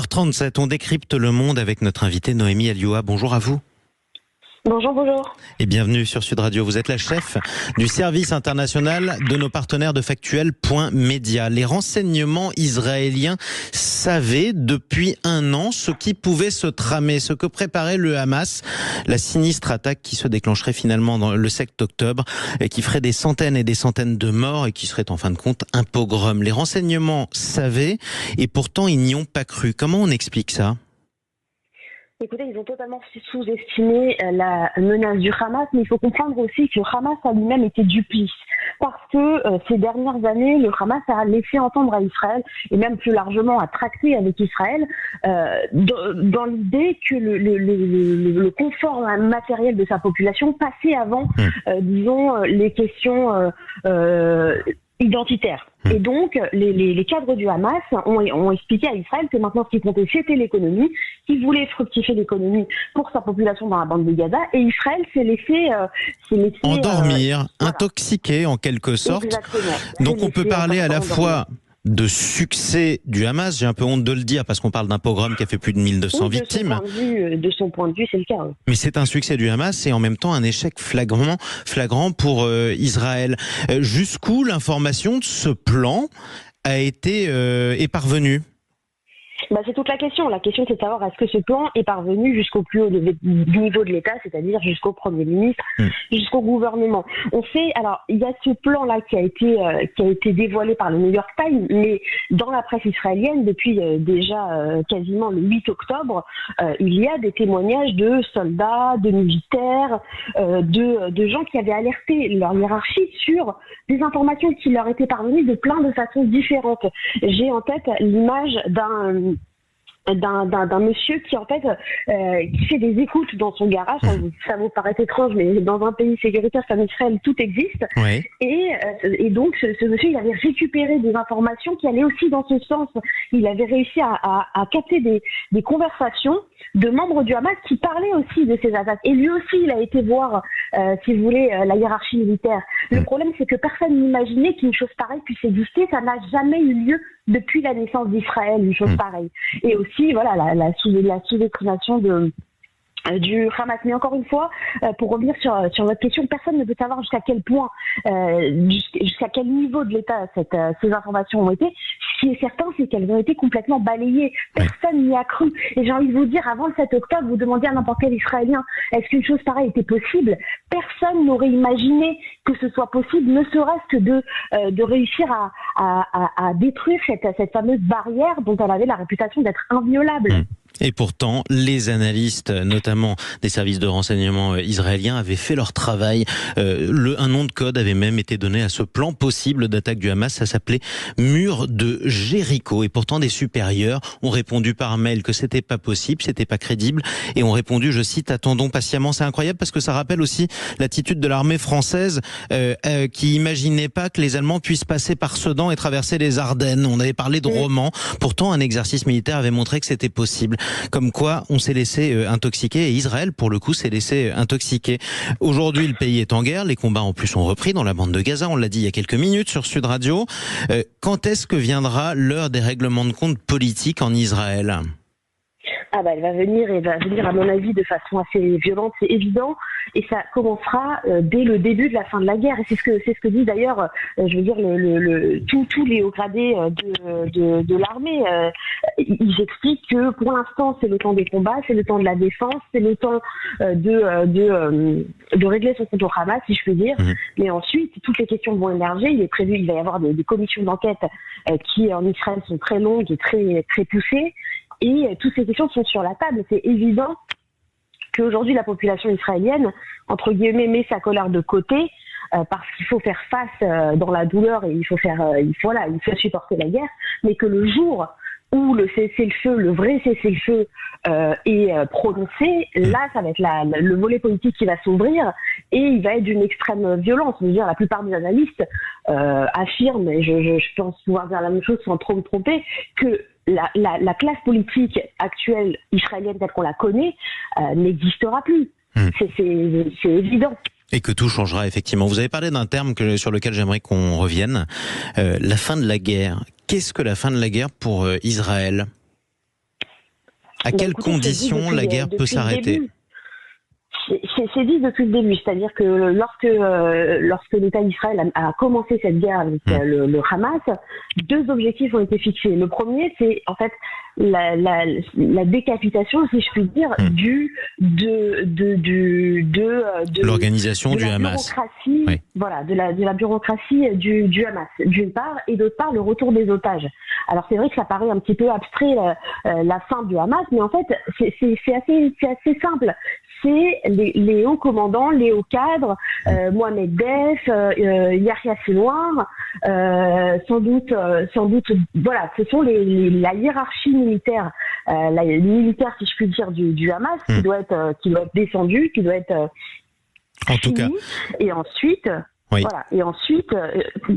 8h37, on décrypte le monde avec notre invitée Noémie Alioua. Bonjour à vous. Bonjour, bonjour. Et bienvenue sur Sud Radio. Vous êtes la chef du service international de nos partenaires de Factuel.media. Les renseignements israéliens savaient depuis un an ce qui pouvait se tramer, ce que préparait le Hamas, la sinistre attaque qui se déclencherait finalement dans le 7 octobre et qui ferait des centaines et des centaines de morts et qui serait en fin de compte un pogrom. Les renseignements savaient et pourtant ils n'y ont pas cru. Comment on explique ça ? Écoutez, ils ont totalement sous-estimé la menace du Hamas, mais il faut comprendre aussi que le Hamas a lui-même été duplice. Parce que ces dernières années, le Hamas a laissé entendre à Israël, et même plus largement a tracté avec Israël, dans l'idée que le confort matériel de sa population passait avant, disons, les questions identitaires. Et donc, les cadres du Hamas ont expliqué à Israël que maintenant, ce qui comptait, c'était l'économie, qu'ils voulaient fructifier l'économie pour sa population dans la bande de Gaza, et Israël s'est laissé endormir, voilà. Intoxiqué en quelque sorte. Exactement. Donc on peut parler à la fois de succès du Hamas, j'ai un peu honte de le dire parce qu'on parle d'un pogrom qui a fait plus de 1200 victimes. De son point de vue, c'est le cas. Mais c'est un succès du Hamas et en même temps un échec flagrant pour Israël. Jusqu'où l'information de ce plan est parvenue ? C'est toute la question. La question, c'est de savoir est-ce que ce plan est parvenu jusqu'au plus haut niveau de l'État, c'est-à-dire jusqu'au Premier ministre, jusqu'au gouvernement. On sait, alors, il y a ce plan-là qui a été dévoilé par le New York Times, mais dans la presse israélienne, depuis déjà quasiment le 8 octobre, il y a des témoignages de soldats, de militaires, de gens qui avaient alerté leur hiérarchie sur des informations qui leur étaient parvenues de plein de façons différentes. J'ai en tête l'image d'un monsieur qui en fait qui fait des écoutes dans son garage. Ça vous paraît étrange, mais dans un pays sécuritaire comme Israël, tout existe. Oui. Et donc ce monsieur, il avait récupéré des informations qui allaient aussi dans ce sens. Il avait réussi à capter des conversations de membres du Hamas qui parlaient aussi de ces attaques. Et lui aussi, il a été voir, si vous voulez, la hiérarchie militaire. Le problème, c'est que personne n'imaginait qu'une chose pareille puisse exister. Ça n'a jamais eu lieu depuis la naissance d'Israël, une chose pareille. Et aussi, voilà, la sous-estimation du Hamas. Mais encore une fois, pour revenir sur votre question, personne ne peut savoir jusqu'à quel point, jusqu'à quel niveau de l'État ces informations ont été. Ce qui est certain, c'est qu'elles ont été complètement balayées. Personne n'y a cru. Et j'ai envie de vous dire, avant le 7 octobre, vous demandiez à n'importe quel Israélien, est-ce qu'une chose pareille était possible ? Personne n'aurait imaginé que ce soit possible, ne serait-ce que de réussir à détruire cette fameuse barrière dont elle avait la réputation d'être inviolable. Et pourtant, les analystes, notamment des services de renseignement israéliens, avaient fait leur travail. Un nom de code avait même été donné à ce plan possible d'attaque du Hamas. Ça s'appelait Mur de Jéricho. Et pourtant, des supérieurs ont répondu par mail que c'était pas possible, c'était pas crédible. Et ont répondu, je cite, attendons patiemment. C'est incroyable parce que ça rappelle aussi l'attitude de l'armée française qui imaginait pas que les Allemands puissent passer par Sedan et traverser les Ardennes. On avait parlé de romans. Pourtant, un exercice militaire avait montré que c'était possible. Comme quoi, on s'est laissé intoxiquer et Israël, pour le coup, s'est laissé intoxiquer. Aujourd'hui, le pays est en guerre. Les combats, en plus, ont repris dans la bande de Gaza. On l'a dit il y a quelques minutes sur Sud Radio. Quand est-ce que viendra l'heure des règlements de compte politiques en Israël ? Elle va venir à mon avis de façon assez violente, c'est évident, et ça commencera dès le début de la fin de la guerre. Et c'est ce que dit d'ailleurs, je veux dire, tous les hauts gradés de l'armée. Ils expliquent que pour l'instant c'est le temps des combats, c'est le temps de la défense, c'est le temps de régler son compte au Hamas, si je puis dire. Mais ensuite, toutes les questions vont émerger. Il va y avoir des commissions d'enquête qui en Israël sont très longues et très très poussées. Et toutes ces questions sont sur la table. C'est évident qu'aujourd'hui, la population israélienne, entre guillemets, met sa colère de côté parce qu'il faut faire face dans la douleur et il faut supporter la guerre. Mais que le jour où le cessez-le-feu, le vrai cessez-le-feu est prononcé, là, ça va être le volet politique qui va s'ouvrir et il va être d'une extrême violence. Je veux dire, la plupart des analystes affirment, et je pense pouvoir dire la même chose sans trop me tromper, que la classe politique actuelle israélienne telle qu'on la connaît n'existera plus. C'est évident. Et que tout changera effectivement. Vous avez parlé d'un terme sur lequel j'aimerais qu'on revienne, la fin de la guerre. Qu'est-ce que la fin de la guerre pour Israël ? À quelles conditions la guerre peut s'arrêter ? C'est dit depuis le début, c'est-à-dire que lorsque l'État d'Israël a commencé cette guerre avec le Hamas, 2 objectifs ont été fixés. Le premier, c'est en fait la décapitation, si je puis dire, de l'organisation du Hamas. Oui. Voilà, de la bureaucratie du Hamas, d'une part, et d'autre part, le retour des otages. Alors c'est vrai que ça paraît un petit peu abstrait la fin du Hamas, mais en fait c'est assez simple. C'est les hauts commandants, les hauts cadres, Mohamed Def, Yahya Sinwar, sans doute, voilà, ce sont la hiérarchie militaire, militaire si je puis dire du Hamas qui doit être descendue, qui doit être en tout cas. Et ensuite. Oui. Voilà. Et ensuite,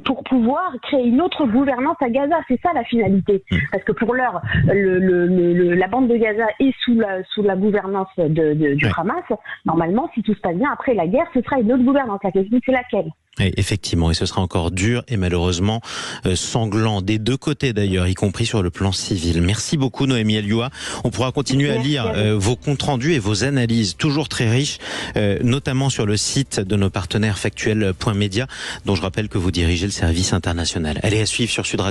pour pouvoir créer une autre gouvernance à Gaza, c'est ça la finalité. Parce que pour l'heure, la bande de Gaza est sous la gouvernance du Hamas. Normalement, si tout se passe bien, après la guerre, ce sera une autre gouvernance. La question, c'est laquelle ? Et effectivement, et ce sera encore dur et malheureusement sanglant des 2 côtés d'ailleurs, y compris sur le plan civil. Merci beaucoup Noémie Elioua. On pourra continuer à lire vos comptes rendus et vos analyses, toujours très riches, notamment sur le site de nos partenaires factuels.media, dont je rappelle que vous dirigez le service international. Allez à suivre sur Sud Radio.